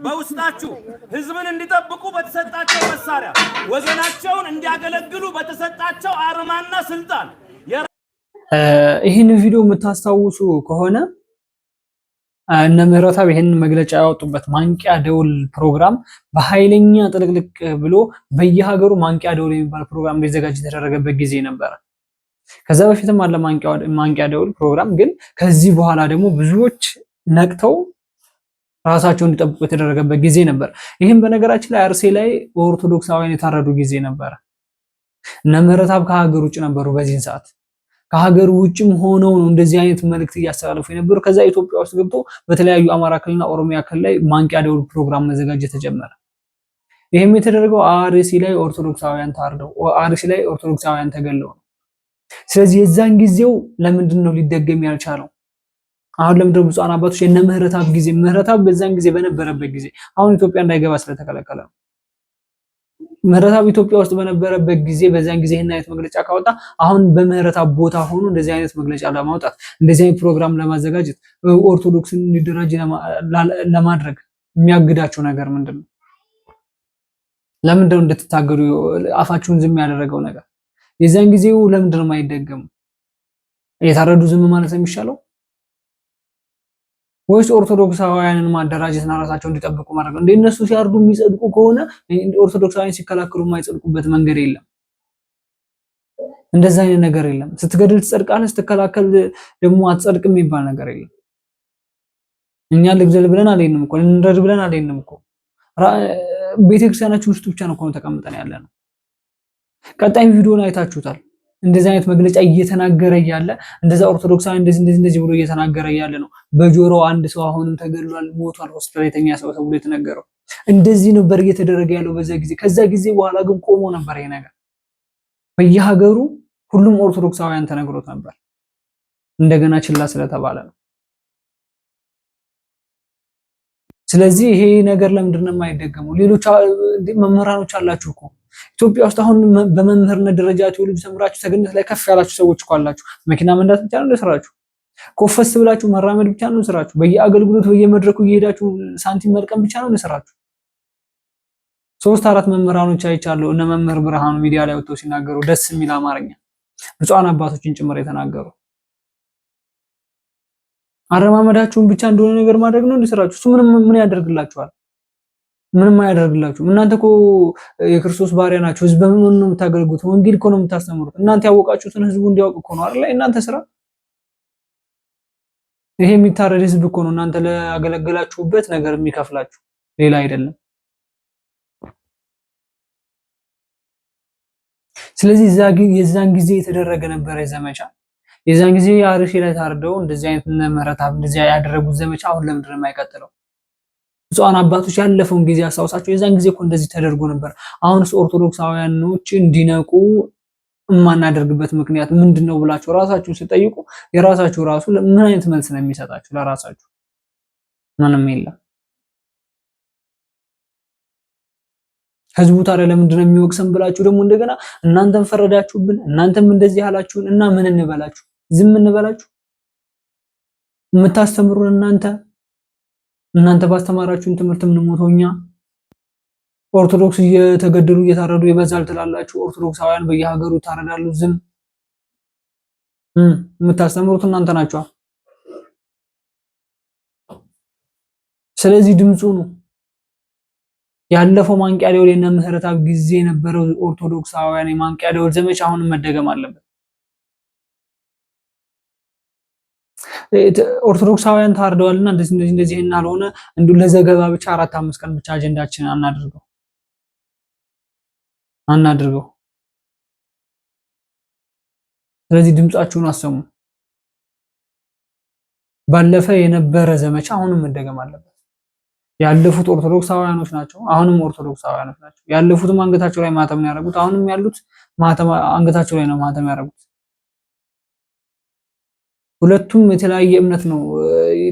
በውስጣችሁ ህዝብን እንዲጠብቁ በተሰጣቸው መሳሪያ ወገናቸውን እንዲያገለግሉ በተሰጣቸው አርማና ስልጣን ይህን ቪዲዮ የምታስታውሱ ከሆነ እነ ምህረተአብ ይህንን መግለጫ ያወጡበት ማንቂያ ደውል ፕሮግራም በኃይለኛ ጥልቅልቅ ብሎ በየሀገሩ ማንቂያ ደውል የሚባል ፕሮግራም እንዲዘጋጅ የተደረገበት ጊዜ ነበረ። ከዛ በፊትም አለ ማንቂያ ደውል ፕሮግራም፣ ግን ከዚህ በኋላ ደግሞ ብዙዎች ነቅተው ራሳቸውን እንዲጠብቁ የተደረገበት ጊዜ ነበር። ይህም በነገራችን ላይ አርሴ ላይ ኦርቶዶክሳውያን የታረዱ ጊዜ ነበረ። እነ ምህረተአብ ከሀገር ውጭ ነበሩ። በዚህን ሰዓት ከሀገር ውጭም ሆነው ነው እንደዚህ አይነት መልእክት እያስተላለፉ የነበሩ። ከዛ ኢትዮጵያ ውስጥ ገብቶ በተለያዩ አማራ ክልልና ኦሮሚያ ክልል ላይ ማንቂያ ደውል ፕሮግራም መዘጋጀት ተጀመረ። ይህም የተደረገው አርሲ ላይ ኦርቶዶክሳውያን ታርደው፣ አርሲ ላይ ኦርቶዶክሳውያን ተገለው ነው። ስለዚህ የዛን ጊዜው ለምንድን ነው ሊደገም ያልቻለው? አሁን ለምንድነው ብፁዓን አባቶች የነ ምህረተአብ ጊዜ ምህረተአብ በዛን ጊዜ በነበረበት ጊዜ አሁን ኢትዮጵያ እንዳይገባ ስለተከለከለ ነው። ምህረተአብ ኢትዮጵያ ውስጥ በነበረበት ጊዜ በዛን ጊዜ ይሄን አይነት መግለጫ ካወጣ አሁን በምህረተአብ ቦታ ሆኖ እንደዚህ አይነት መግለጫ ለማውጣት እንደዚህ አይነት ፕሮግራም ለማዘጋጀት ኦርቶዶክስን እንዲደራጅ ለማድረግ የሚያግዳቸው ነገር ምንድነው? ለምንድነው እንድትታገዱ አፋችሁን ዝም ያደረገው ነገር? የዛን ጊዜው ለምንድነው የማይደገሙ? የታረዱ ዝም ማለት ነው የሚሻለው ወይስ ኦርቶዶክሳውያንን ማደራጀትና ራሳቸውን እንዲጠብቁ ማድረግ ነው? እንደነሱ ሲያርዱ የሚጸድቁ ከሆነ ኦርቶዶክሳውያን ሲከላከሉ የማይጸድቁበት መንገድ የለም። እንደዛ አይነት ነገር የለም። ስትገድል ትጸድቃለህ፣ ስትከላከል ደግሞ አትጸድቅም የሚባል ነገር የለም። እኛ ልግደል ብለን አልሄድንም እኮ ልንረድ ብለን አልሄድንም እኮ። ቤተክርስቲያናችን ውስጥ ብቻ ነው እኮ ተቀምጠን ያለ ነው። ቀጣይ ቪዲዮን አይታችሁታል። እንደዚህ አይነት መግለጫ እየተናገረ ያለ እንደዛ ኦርቶዶክሳዊ እንደዚህ ብሎ እየተናገረ ያለ ነው። በጆሮው አንድ ሰው አሁንም ተገድሏል፣ ሞቷል፣ ሆስፒታል የተኛ ሰው ተብሎ የተነገረው እንደዚህ ነበር እየተደረገ ያለው በዛ ጊዜ። ከዛ ጊዜ በኋላ ግን ቆሞ ነበር ይሄ ነገር። በየሀገሩ ሁሉም ኦርቶዶክሳውያን ተነግሮት ነበር። እንደገና ችላ ስለተባለ ነው። ስለዚህ ይሄ ነገር ለምንድን ነው የማይደገመው? ሌሎች መምህራኖች አላችሁ እኮ ኢትዮጵያ ውስጥ አሁን በመምህርነት ደረጃ ቴዎሎጂ ተምራችሁ ሰገነት ላይ ከፍ ያላችሁ ሰዎች እኮ አላችሁ። መኪና መንዳት ብቻ ነው ስራችሁ። ኮፈስ ብላችሁ መራመድ ብቻ ነው ስራችሁ። በየአገልግሎት በየመድረኩ እየሄዳችሁ ሳንቲም መልቀም ብቻ ነው ስራችሁ። 3-4 መምህራኖች አይቻለሁ። እነ መምህር ብርሃኑ ሚዲያ ላይ ወጥተው ሲናገሩ ደስ የሚል አማርኛ ብፁዓን አባቶችን ጭምር የተናገሩ አረማመዳችሁን ብቻ እንደሆነ ነገር ማድረግ ነው እንዲሰራችሁ። እሱ ምን ያደርግላችኋል? ምንም አያደርግላችሁም። እናንተ እኮ የክርስቶስ ባሪያ ናችሁ። ህዝብ በምን ነው የምታገልጉት? ወንጌል እኮ ነው የምታስተምሩት። እናንተ ያወቃችሁትን ህዝቡ እንዲያውቅ እኮ ነው አይደል? እናንተ ስራ ይሄ የሚታረድ ህዝብ እኮ ነው እናንተ ለአገለገላችሁበት ነገር የሚከፍላችሁ፣ ሌላ አይደለም። ስለዚህ የዛን ጊዜ የተደረገ ነበር ዘመቻ። የዛን ጊዜ አርሲ ላይ ታርደው እንደዚህ አይነት ምህረተአብ እንደዚህ ያደረጉት ዘመቻ አሁን ለምንድን ነው የማይቀጥለው? ብፁዓን አባቶች ያለፈውን ጊዜ አስታውሳቸው። የዛን ጊዜ እኮ እንደዚህ ተደርጎ ነበር። አሁንስ ኦርቶዶክሳውያኖች እንዲነቁ የማናደርግበት ምክንያት ምንድነው ብላችሁ ራሳችሁን ሲጠይቁ የራሳችሁ ራሱ ምን አይነት መልስ ነው የሚሰጣችሁ? ለራሳችሁ ምንም የለም። ህዝቡ ታዲያ ለምንድነው የሚወቅሰን ብላችሁ ደግሞ እንደገና እናንተም ፈረዳችሁብን፣ እናንተም እንደዚህ ያላችሁን እና ምን እንበላችሁ? ዝም እንበላችሁ? የምታስተምሩን እናንተ ባስተማራችሁን ትምህርት የምንሞተው እኛ። ኦርቶዶክስ እየተገደሉ እየታረዱ ይበዛል ትላላችሁ። ኦርቶዶክሳውያን በየሀገሩ ታረዳሉ። ዝም የምታስተምሩት እናንተ ናችሁ። ስለዚህ ድምፁ ነው ያለፈው ማንቂያ ደወል የነ ምህረተአብ ጊዜ የነበረው ኦርቶዶክሳውያን የማንቂያ ደወል ዘመቻ አሁንም መደገም አለበት። ኦርቶዶክሳውያን ታርደዋልና እንደዚህ እናልሆነ እንዱ ለዘገባ ብቻ 4-5 ቀን ብቻ አጀንዳችን አናድርገው። ስለዚህ ድምጻችሁን አሰሙ። ባለፈ የነበረ ዘመቻ አሁንም መደገም አለበት። ያለፉት ኦርቶዶክሳውያኖች ናቸው፣ አሁንም ኦርቶዶክሳውያኖች ናቸው። ያለፉትም አንገታቸው ላይ ማተም ያደረጉት፣ አሁንም ያሉት ማተም አንገታቸው ላይ ነው ማተም ያደረጉት። ሁለቱም የተለያየ እምነት ነው፣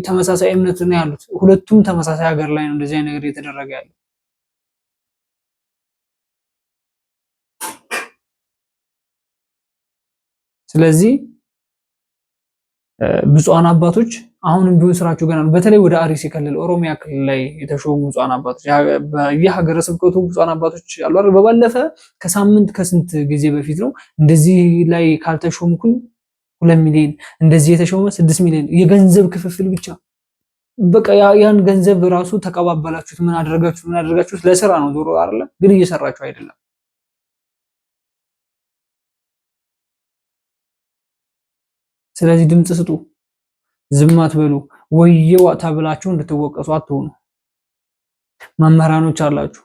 ተመሳሳይ እምነት ነው ያሉት። ሁለቱም ተመሳሳይ ሀገር ላይ ነው እንደዚህ አይነት ነገር እየተደረገ ያለው። ስለዚህ ብፁዓን አባቶች አሁንም ቢሆን ስራቸው ገና ነው። በተለይ ወደ አርሲ ክልል፣ ኦሮሚያ ክልል ላይ የተሾሙ ብፁዓን አባቶች የሀገረ ስብከቱ ብፁዓን አባቶች አሉ አይደል? በባለፈ ከሳምንት ከስንት ጊዜ በፊት ነው እንደዚህ ላይ ካልተሾምኩኝ 2 ሚሊዮን እንደዚህ የተሾመ 6 ሚሊዮን የገንዘብ ክፍፍል ብቻ። በቃ ያን ገንዘብ ራሱ ተቀባበላችሁት። ምን አደረጋችሁት? ለስራ ነው ዞሮ አይደለ? ግን እየሰራችሁ አይደለም። ስለዚህ ድምጽ ስጡ፣ ዝም አትበሉ። ወየው ተብላችሁ እንድትወቀሱ አትሆኑ። መምህራኖች አላችሁ፣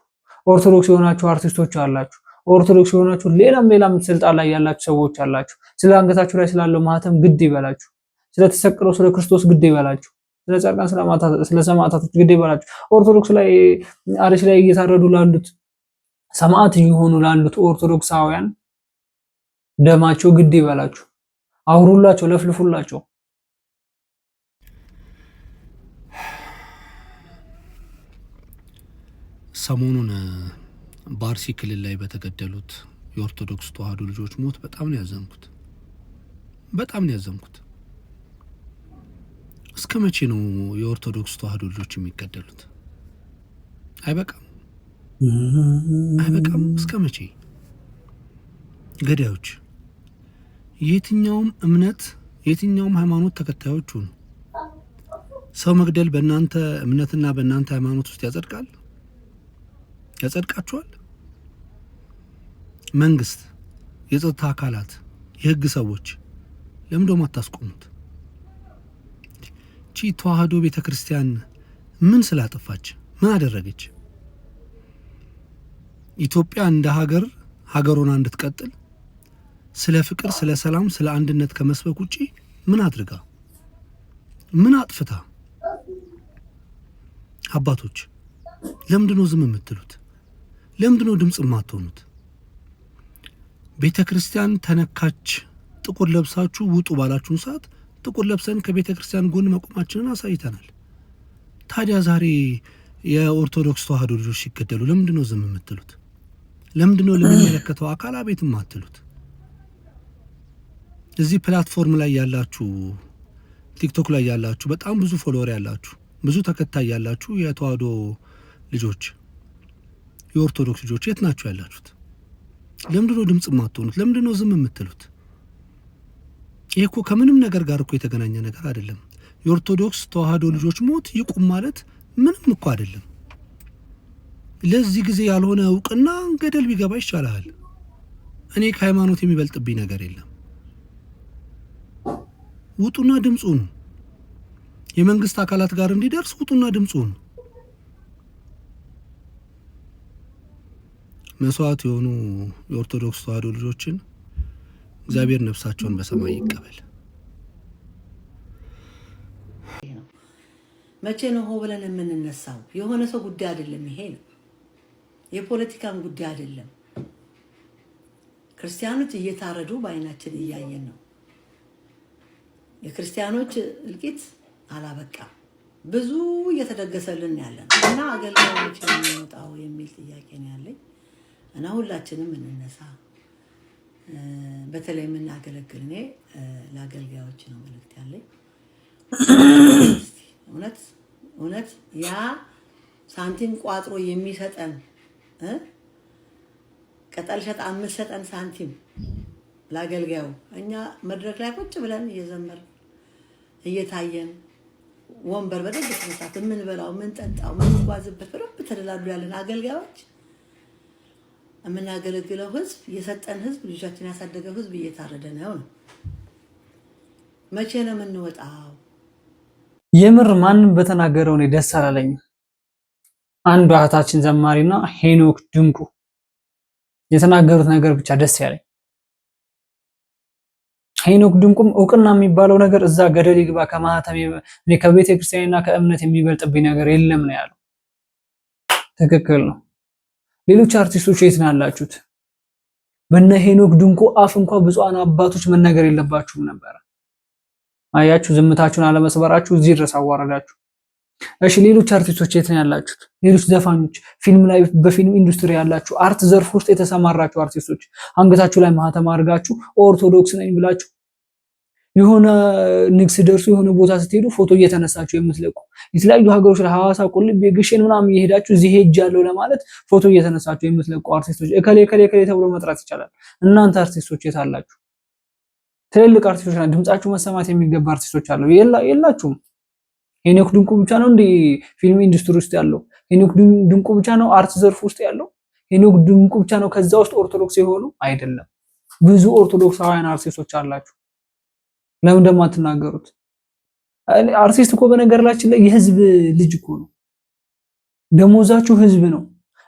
ኦርቶዶክስ የሆናችሁ አርቲስቶች አላችሁ፣ ኦርቶዶክስ የሆናችሁ ሌላም ስልጣን ላይ ያላችሁ ሰዎች አላችሁ። ስለ አንገታችሁ ላይ ስላለው ማህተም ግድ ይበላችሁ፣ ስለተሰቀለው ስለ ክርስቶስ ግድ ይበላችሁ፣ ስለ ጻድቃን ስለ ሰማዕታቶች ግድ ይበላችሁ። ኦርቶዶክስ ላይ አርሲ ላይ እየታረዱ ላሉት ሰማዕት እየሆኑ ላሉት ኦርቶዶክሳውያን ደማቸው ግድ ይበላችሁ። አውሩላቸው፣ ለፍልፉላቸው። ሰሞኑን በአርሲ ክልል ላይ በተገደሉት የኦርቶዶክስ ተዋህዶ ልጆች ሞት በጣም ነው ያዘንኩት። እስከ መቼ ነው የኦርቶዶክስ ተዋህዶ ልጆች የሚገደሉት? አይበቃም? እስከ መቼ? ገዳዮች የትኛውም እምነት የትኛውም ሃይማኖት ተከታዮች ሁኑ፣ ሰው መግደል በእናንተ እምነትና በእናንተ ሃይማኖት ውስጥ ያጸድቃችኋል? መንግስት፣ የጸጥታ አካላት፣ የህግ ሰዎች ለምን ደሞ አታስቆሙት? ተዋህዶ ቤተክርስቲያን ምን ስላጠፋች ምን አደረገች? ኢትዮጵያ እንደ ሀገር ሆና እንድትቀጥል ስለ ፍቅር፣ ስለ ሰላም፣ ስለ አንድነት ከመስበክ ውጪ ምን አድርጋ ምን አጥፍታ? አባቶች ለምንድነው ዝም የምትሉት? ለምንድነው ድምጽ የማትሆኑት? ቤተክርስቲያን ተነካች፣ ጥቁር ለብሳችሁ ውጡ ባላችሁን ሰዓት ጥቁር ለብሰን ከቤተክርስቲያን ጎን መቆማችንን አሳይተናል። ታዲያ ዛሬ የኦርቶዶክስ ተዋህዶ ልጆች ሲገደሉ ለምንድነው ዝም የምትሉት? ለምንድነው ለሚመለከተው አካል አቤትም አትሉት? እዚህ ፕላትፎርም ላይ ያላችሁ፣ ቲክቶክ ላይ ያላችሁ፣ በጣም ብዙ ፎሎወር ያላችሁ፣ ብዙ ተከታይ ያላችሁ የተዋህዶ ልጆች፣ የኦርቶዶክስ ልጆች የት ናችሁ ያላችሁት? ለምንድነው ድምጽ የማትሆኑት? ለምንድነው ዝም የምትሉት? ይሄ እኮ ከምንም ነገር ጋር እኮ የተገናኘ ነገር አይደለም። የኦርቶዶክስ ተዋህዶ ልጆች ሞት ይቁም ማለት ምንም እኮ አይደለም። ለዚህ ጊዜ ያልሆነ እውቅና ገደል ቢገባ ይቻላል። እኔ ከሃይማኖት የሚበልጥብኝ ነገር የለም። ውጡና ድምጹን የመንግስት አካላት ጋር እንዲደርስ ውጡና ድምጹን። መስዋዕት የሆኑ የኦርቶዶክስ ተዋህዶ ልጆችን እግዚአብሔር ነፍሳቸውን በሰማይ ይቀበል። መቼ ነው ሆ ብለን የምንነሳው? የሆነ ሰው ጉዳይ አይደለም። ይሄ ነው የፖለቲካም ጉዳይ አይደለም። ክርስቲያኖች እየታረዱ በአይናችን እያየን ነው። የክርስቲያኖች እልቂት አላበቃም። ብዙ እየተደገሰልን ያለን እና አገልጋዮች የሚወጣው የሚል ጥያቄ ነው ያለኝ እና ሁላችንም እንነሳ። በተለይ የምናገለግል እኔ ለአገልጋዮች ነው መልእክት ያለኝ። እውነት ያ ሳንቲም ቋጥሮ የሚሰጠን ቅጠል ሸጣ የምትሰጠን ሳንቲም ለአገልጋዩ እኛ መድረክ ላይ ቁጭ ብለን እየዘመርን እየታየን ወንበር በደንብ ተነሳት የምንበላው የምንጠጣው የምንጓዝበት በደንብ ተደላሉ ያለን አገልጋዮች የምናገለግለው ህዝብ የሰጠን ህዝብ ልጆቻችን ያሳደገው ህዝብ እየታረደ ነው። መቼ ነው የምንወጣው? የምር ማንም በተናገረው ነው ደስ አላለኝ። አንዱ እህታችን ዘማሪና ሄኖክ ድንቁ የተናገሩት ነገር ብቻ ደስ ያለኝ። ሄኖክ ድንቁም እውቅና የሚባለው ነገር እዛ ገደል ይግባ ከማህተም እኔ ከቤተ ክርስቲያንና ከእምነት የሚበልጥብኝ ነገር የለም ነው ያለው። ትክክል ነው። ሌሎች አርቲስቶች የት ነው ያላችሁት? በእነ ሄኖክ ድንቁ አፍ እንኳን ብፁዓን አባቶች መናገር የለባችሁም ነበር። አያችሁ፣ ዝምታችሁን አለመስበራችሁ እዚህ ድረስ አዋረዳችሁ። እሺ ሌሎች አርቲስቶች የት ነው ያላችሁት? ሌሎች ዘፋኞች፣ ፊልም ላይ በፊልም ኢንዱስትሪ ያላችሁ አርት ዘርፍ ውስጥ የተሰማራችሁ አርቲስቶች አንገታችሁ ላይ ማህተም አድርጋችሁ ኦርቶዶክስ ነኝ ብላችሁ የሆነ ንግስ ደርሶ የሆነ ቦታ ስትሄዱ ፎቶ እየተነሳችሁ የምትለቁ የተለያዩ ሀገሮች ላይ ሐዋሳ፣ ቁልቢ፣ ግሽን ምናምን እየሄዳችሁ እዚህ ሄጃለሁ ለማለት ፎቶ እየተነሳችሁ የምትለቁ አርቲስቶች እከሌ ተብሎ መጥራት ይቻላል። እናንተ አርቲስቶች የት አላችሁ? ትልልቅ አርቲስቶች ናቸው፣ ድምጻችሁ መሰማት የሚገባ አርቲስቶች አሉ። የላችሁም። ሄኖክ ድንቁ ብቻ ነው እንደ ፊልም ኢንዱስትሪ ውስጥ ያለው? ሄኖክ ድንቁ ብቻ ነው አርት ዘርፍ ውስጥ ያለው? ሄኖክ ድንቁ ብቻ ነው ከዛ ውስጥ ኦርቶዶክስ የሆኑ? አይደለም። ብዙ ኦርቶዶክሳውያን አርቲስቶች አላችሁ። ለምን እንደማትናገሩት? አርቲስት እኮ በነገራችን ላይ የህዝብ ልጅ እኮ ነው። ደሞዛችሁ ህዝብ ነው፣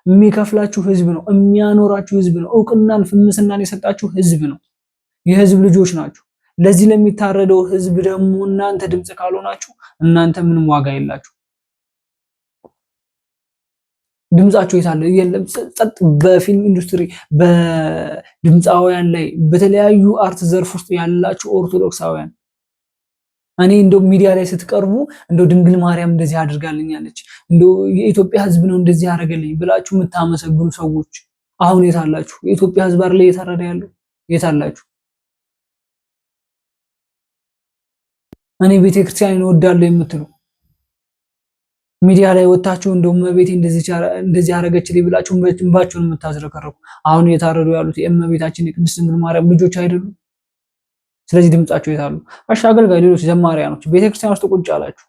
የሚከፍላችሁ ህዝብ ነው፣ የሚያኖራችሁ ህዝብ ነው፣ እውቅናን ፍምስናን የሰጣችሁ ህዝብ ነው። የህዝብ ልጆች ናችሁ። ለዚህ ለሚታረደው ህዝብ ደግሞ እናንተ ድምጽ ካልሆናችሁ እናንተ ምንም ዋጋ የላችሁ። ድምጻችሁ የታለ? የለም። ጸጥ። በፊልም ኢንዱስትሪ በድምጻውያን ላይ በተለያዩ አርት ዘርፍ ውስጥ ያላችሁ ኦርቶዶክሳውያን እኔ እንደው ሚዲያ ላይ ስትቀርቡ እንደው ድንግል ማርያም እንደዚህ አድርጋልኛለች፣ እንደው የኢትዮጵያ ህዝብ ነው እንደዚህ ያደረገልኝ ብላችሁ የምታመሰግኑ ሰዎች አሁን የታላችሁ? የኢትዮጵያ ህዝብ አይደል እየታረደ ያለው? የታላችሁ? እኔ ቤተክርስቲያን እወዳለሁ የምትሉ ሚዲያ ላይ ወጣችሁ እንደውም እመቤቴ እንደዚህ አረገችልኝ ብላችሁ እንባችሁን የምታዝረከረኩ አሁን እየታረዱ ያሉት የእመቤታችን የቅድስት ድንግል ማርያም ልጆች አይደሉም? ስለዚህ ድምጻችሁ የታሉ? አሻ አገልጋይ፣ ሌሎች ዘማሪያኖች ቤተክርስቲያን ውስጥ ቁጭ አላችሁ።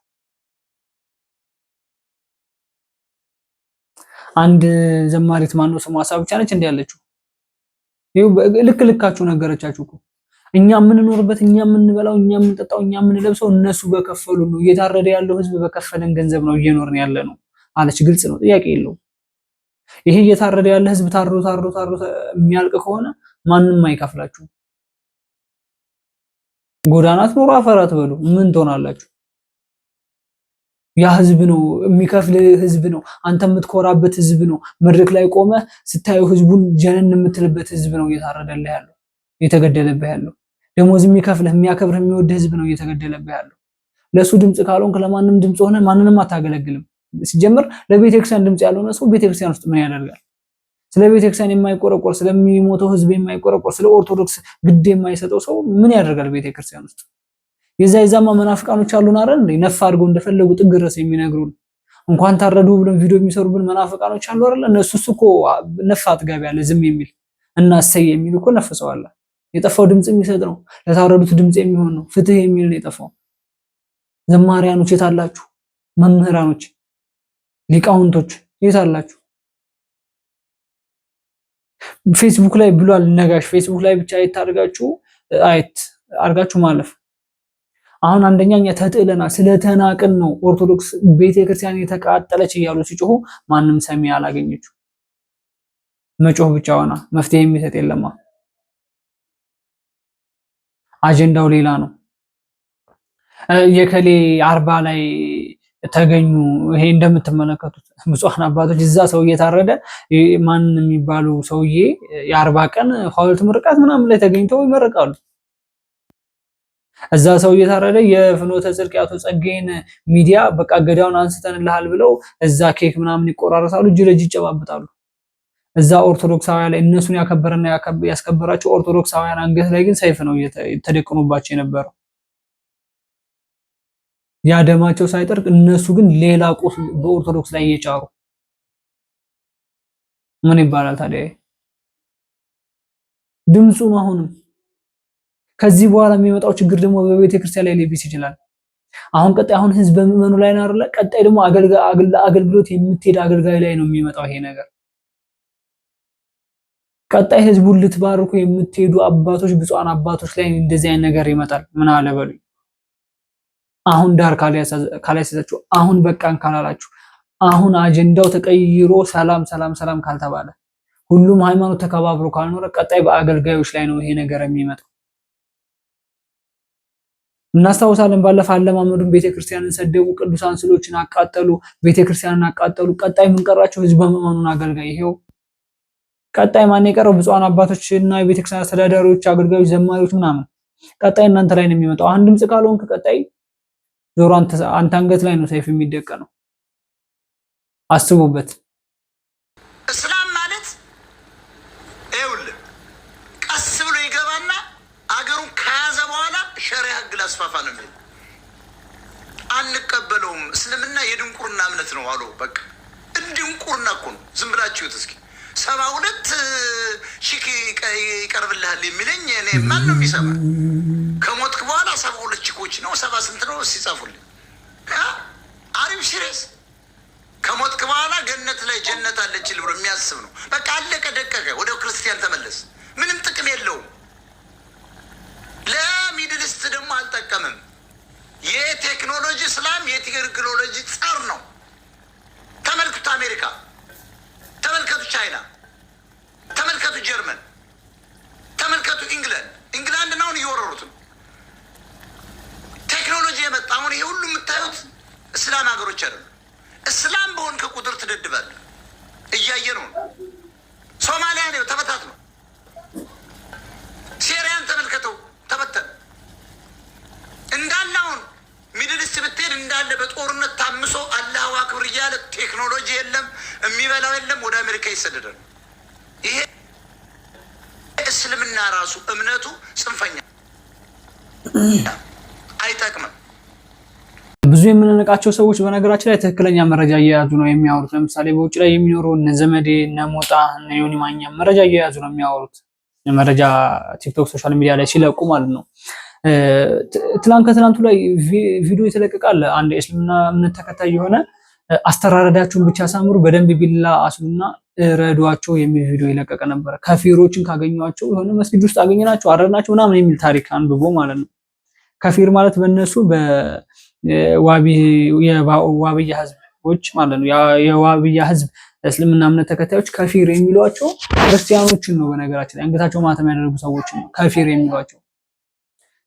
አንድ ዘማሪት ማነው ስሟ? ሀሳብ ብቻ ነች እንዴ ያለችው? ይኸው ልካችሁ ነገረቻችሁ እኮ። እኛ የምንኖርበት፣ እኛ የምንበላው፣ እኛ የምንጠጣው፣ እኛ የምንለብሰው እነሱ በከፈሉ ነው። እየታረደ ያለው ህዝብ በከፈለን ገንዘብ ነው እየኖርን ያለ ነው አለች። ግልጽ ነው፣ ጥያቄ የለውም። ይሄ እየታረደ ያለ ህዝብ ታርዶ የሚያልቅ ከሆነ ማንም አይከፍላችሁም። ጎዳናት ኖሮ አፈራት በሉ ምን ትሆናላችሁ? ያ ህዝብ ነው የሚከፍል ህዝብ ነው። አንተ የምትኮራበት ህዝብ ነው። መድረክ ላይ ቆመ ስታየው ህዝቡን ጀነን የምትልበት ህዝብ ነው እየታረደልህ ያለው እየተገደለብህ ያለው። ደሞዝ የሚከፍልህ የሚያከብርህ የሚወድ ህዝብ ነው እየተገደለብህ ያለው። ለሱ ድምጽ ካልሆንክ ለማንም ድምጽ ሆነ ማንንም አታገለግልም። ሲጀምር ለቤተክርስቲያን ድምጽ ያልሆነ ሰው ቤተክርስቲያን ውስጥ ምን ያደርጋል? ስለ ቤተክርስቲያን የማይቆረቆር ስለሚሞተው ህዝብ የማይቆረቆር ስለ ኦርቶዶክስ ግድ የማይሰጠው ሰው ምን ያደርጋል ቤተክርስቲያን ውስጥ? የዛማ መናፍቃኖች አሉን አይደል እንዴ? ነፍ አድርገው እንደፈለጉ ጥግ ድረስ የሚነግሩን እንኳን ታረዱ ብለን ቪዲዮ የሚሰሩብን መናፍቃኖች አሉ አይደል? እነሱስ እኮ ነፍ አጥጋቢ ያለ ዝም የሚል እና እሰይ የሚል እኮ ነፍሰው አለ። የጠፋው ድምጽ የሚሰጥ ነው፣ ለታረዱት ድምጽ የሚሆን ነው፣ ፍትህ የሚል ነው የጠፋው። ዘማሪያኖች የታላችሁ? መምህራኖች፣ ሊቃውንቶች የታላችሁ? ፌስቡክ ላይ ብሏል ነጋሽ። ፌስቡክ ላይ ብቻ አይታርጋችሁ አርጋችሁ ማለፍ። አሁን አንደኛኛ ተጥለናል፣ ስለተናቅን ነው ኦርቶዶክስ ቤተክርስቲያን የተቃጠለች እያሉ ሲጮሁ ማንም ሰሚ አላገኘችው። መጮህ ብቻ ሆና መፍትሄ የሚሰጥ የለማ። አጀንዳው ሌላ ነው። የከሌ 40 ላይ ተገኙ። ይሄ እንደምትመለከቱት ብፁዓን አባቶች እዛ ሰው እየታረደ ማን የሚባሉ ሰውዬ የ40 ቀን ሐውልት ምርቃት ምናምን ላይ ተገኝተው ይመርቃሉ። እዛ ሰው እየታረደ የፍኖተ ጽድቅ አቶ ጸጋዬን ሚዲያ በቃ ገዳውን አንስተንልሃል ብለው እዛ ኬክ ምናምን ይቆራረሳሉ፣ እጅ ለእጅ ይጨባበጣሉ። እዛ ኦርቶዶክሳውያን ላይ እነሱን ያከበረና ያስከበራቸው ኦርቶዶክሳውያን አንገት ላይ ግን ሰይፍ ነው ተደቅኖባቸው የነበረው። ያ ደማቸው ሳይጠርቅ እነሱ ግን ሌላ ቁስል በኦርቶዶክስ ላይ እየጫሩ ምን ይባላል ታዲያ? ድምፁ ነው። አሁንም ከዚህ በኋላ የሚመጣው ችግር ደግሞ በቤተ ክርስቲያን ላይ ሊብስ ይችላል። አሁን ህዝብ በምዕመኑ ላይ ነው አይደል? ቀጣይ ደግሞ አገልግሎት የምትሄድ አገልጋይ ላይ ነው የሚመጣው ይሄ ነገር። ቀጣይ ህዝቡን ልትባርኩ የምትሄዱ አባቶች ብፁዓን አባቶች ላይ እንደዚህ አይነት ነገር ይመጣል። ምን አለ በሉኝ። አሁን ዳር ካላያሳችሁ፣ አሁን በቃን ካላላችሁ፣ አሁን አጀንዳው ተቀይሮ ሰላም ሰላም ሰላም ካልተባለ፣ ሁሉም ሃይማኖት ተከባብሮ ካልኖረ ቀጣይ በአገልጋዮች ላይ ነው ይሄ ነገር የሚመጣው። እናስታውሳለን። ባለፈ አለማመዱን ቤተክርስቲያንን ሰደቡ፣ ቅዱሳን ስዕሎችን አቃጠሉ፣ ቤተክርስቲያንን አቃጠሉ። ቀጣይ ምን ቀራቸው? ህዝበ ምዕመኑን አገልጋይ ይሄው ቀጣይ ማን የቀረው? ብፁዓን አባቶችና የቤተክርስቲያን አስተዳዳሪዎች፣ አገልጋዮች፣ ዘማሪዎች ምናምን። ቀጣይ እናንተ ላይ ነው የሚመጣው። አንድ ድምጽ ካልሆንክ ቀጣይ ዞሮ አንተ አንገት ላይ ነው ሰይፍ የሚደቀነው። አስቡበት። እስላም ማለት ይኸውልህ ቀስ ብሎ ይገባና አገሩን ከያዘ በኋላ ሸሪዓ ህግ ላስፋፋ ነው የሚል። አንቀበለውም። እስልምና የድንቁርና እምነት ነው አሉ። በቃ ድንቁርና እኮ ነው። ዝም ብላችሁት እስኪ 72 ሺህ ይቀርብልሃል የሚለኝ እኔ ማን ነው የሚሰማ? ከሞትክ በኋላ 72 ሺኮች ነው 70 ስንት ነው ሲጻፉልኝ? አሪፍ ሲሪየስ። ከሞትክ በኋላ ገነት ላይ ጀነት አለችል ብሎ የሚያስብ ነው። በቃ አለቀ ደቀቀ። ወደ ክርስቲያን ተመለስ። ምንም ጥቅም የለውም። ለሚድልስት ደግሞ አልጠቀምም። የቴክኖሎጂ እስላም የቴክኖሎጂ ጸር ነው። ተመልከቱ አሜሪካ፣ ተመልከቱ ቻይና፣ ተመልከቱ ጀርመን፣ ተመልከቱ ኢንግላንድ ነው እየወረሩት ነው። ቴክኖሎጂ የመጣ አሁን ይሄ ሁሉ የምታዩት እስላም ሀገሮች አይደሉም። እስላም በሆን ከቁጥር ትደድባለህ። እያየ ነው። ሶማሊያ ነው ተበታት ነው። ሲሪያን ተመልከተው ተበተን እንዳለ አሁን ሚድልስት ብትሄድ እንዳለ በጦርነት ታምሶ አላሁ አክብር እያለ ቴክኖሎጂ የለም፣ የሚበላው የለም፣ ወደ አሜሪካ ይሰደዳል። ይሄ እስልምና ራሱ እምነቱ ጽንፈኛ አይጠቅምም። ብዙ የምንነቃቸው ሰዎች በነገራችን ላይ ትክክለኛ መረጃ እየያዙ ነው የሚያወሩት። ለምሳሌ በውጭ ላይ የሚኖሩ እነ ዘመዴ፣ እነ ሞጣ፣ እነ ዮኒ ማኛ መረጃ እየያዙ ነው የሚያወሩት። መረጃ ቲክቶክ፣ ሶሻል ሚዲያ ላይ ሲለቁ ማለት ነው። ከትላንቱ ላይ ቪዲዮ የተለቀቃል። አንድ የእስልምና እምነት ተከታይ የሆነ አስተራረዳችሁን ብቻ ሳምሩ በደንብ ቢላ አስሉና ረዷቸው የሚል ቪዲዮ የለቀቀ ነበረ። ከፊሮችን ካገኟቸው የሆነ መስጊድ ውስጥ አገኘናቸው አረድናቸው ምናምን የሚል ታሪክ አንብቦ ማለት ነው። ከፊር ማለት በእነሱ የዋብያ ህዝቦች ማለት ነው። የዋብያ ህዝብ እስልምና እምነት ተከታዮች ከፊር የሚሏቸው ክርስቲያኖችን ነው። በነገራችን ላይ አንገታቸው ማተም ያደረጉ ሰዎችን ነው ከፊር የሚሏቸው።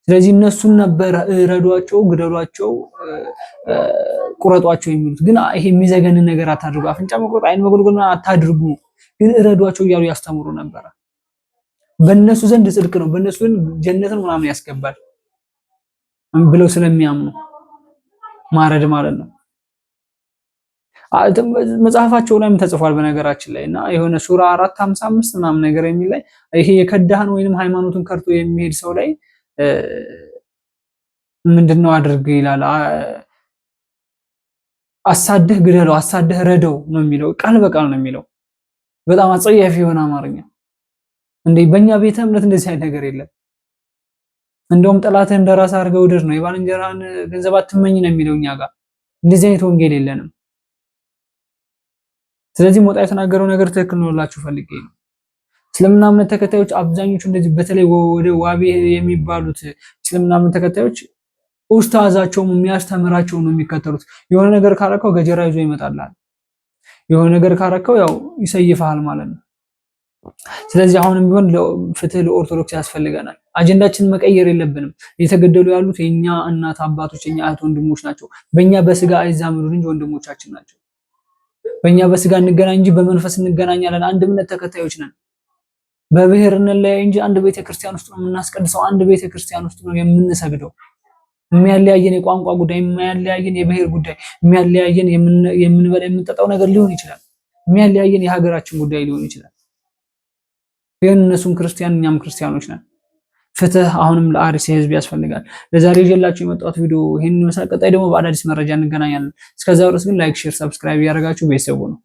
ስለዚህ እነሱን ነበር ረዷቸው፣ ግደሏቸው፣ ቁረጧቸው የሚሉት። ግን ይሄ የሚዘገንን ነገር አታድርጉ፣ አፍንጫ መቁረጥ፣ አይን መጎልጎል አታድርጉ፣ ግን ረዷቸው እያሉ ያስተምሩ ነበር። በእነሱ ዘንድ ጽድቅ ነው፣ በእነሱ ዘንድ ጀነትን ምናምን ያስገባል ብለው ስለሚያምኑ ማረድ ማለት ነው። መጽሐፋቸው ላይም ተጽፏል በነገራችን ላይ እና የሆነ ሱራ 4:55 ምናምን ነገር የሚል ላይ ይሄ የከዳህን ወይንም ሃይማኖትን ከርቶ የሚሄድ ሰው ላይ ምንድነው አድርግ ይላል። አሳደህ ግደለው፣ አሳደህ ረደው ነው የሚለው። ቃል በቃል ነው የሚለው። በጣም አጸያፊ የሆነ አማርኛ። እንዴ በእኛ ቤተ እምነት እንደዚህ አይነት ነገር የለም። እንደውም ጠላትህን እንደራስህ አድርገህ ውደድ ነው። የባልንጀራህን ገንዘብ አትመኝ ነው የሚለው እኛ ጋር። እንደዚህ አይነት ወንጌል የለንም። ስለዚህ ሞጣ የተናገረው ነገር ትክክል ነው እላችሁ ፈልጌ ነው። እስልምና እምነት ተከታዮች አብዛኞቹ እንደዚህ በተለይ ወደ ዋቢ የሚባሉት እስልምና እምነት ተከታዮች ኡስታዛቸውም የሚያስተምራቸው ነው የሚከተሉት። የሆነ ነገር ካረከው ገጀራ ይዞ ይመጣልሃል። የሆነ ነገር ካረከው ያው ይሰይፋል ማለት ነው። ስለዚህ አሁንም ቢሆን ፍትህ ለኦርቶዶክስ ያስፈልገናል። አጀንዳችንን መቀየር የለብንም። እየተገደሉ ያሉት የኛ እናት አባቶች፣ የኛ እህት ወንድሞች ናቸው። በእኛ በስጋ አይዛመዱን እንጂ ወንድሞቻችን ናቸው። በእኛ በስጋ እንገናኝ እንጂ በመንፈስ እንገናኛለን። አንድ እምነት ተከታዮች ነን። በብሔር እንለያይ እንጂ አንድ ቤተክርስቲያን ውስጥ ነው የምናስቀድሰው። አንድ ቤተክርስቲያን ውስጥ ነው የምንሰግደው። የሚያለያየን የቋንቋ ጉዳይ፣ የሚያለያየን የብሔር ጉዳይ፣ የሚያለያየን የምንበላ የምንጠጣው ነገር ሊሆን ይችላል። የሚያለያየን የሀገራችን ጉዳይ ሊሆን ይችላል። ግን እነሱም ክርስቲያን እኛም ክርስቲያኖች ነን። ፍትህ አሁንም ለአርሲ ህዝብ ያስፈልጋል። ለዛሬ ይዤላችሁ የመጣሁት ቪዲዮ ይሄን ይመስላል። ቀጣይ ደግሞ በአዳዲስ መረጃ እንገናኛለን። እስከዛው ድረስ ግን ላይክ፣ ሼር፣ ሰብስክራይብ ያደርጋችሁ ቤተሰቡ ነው።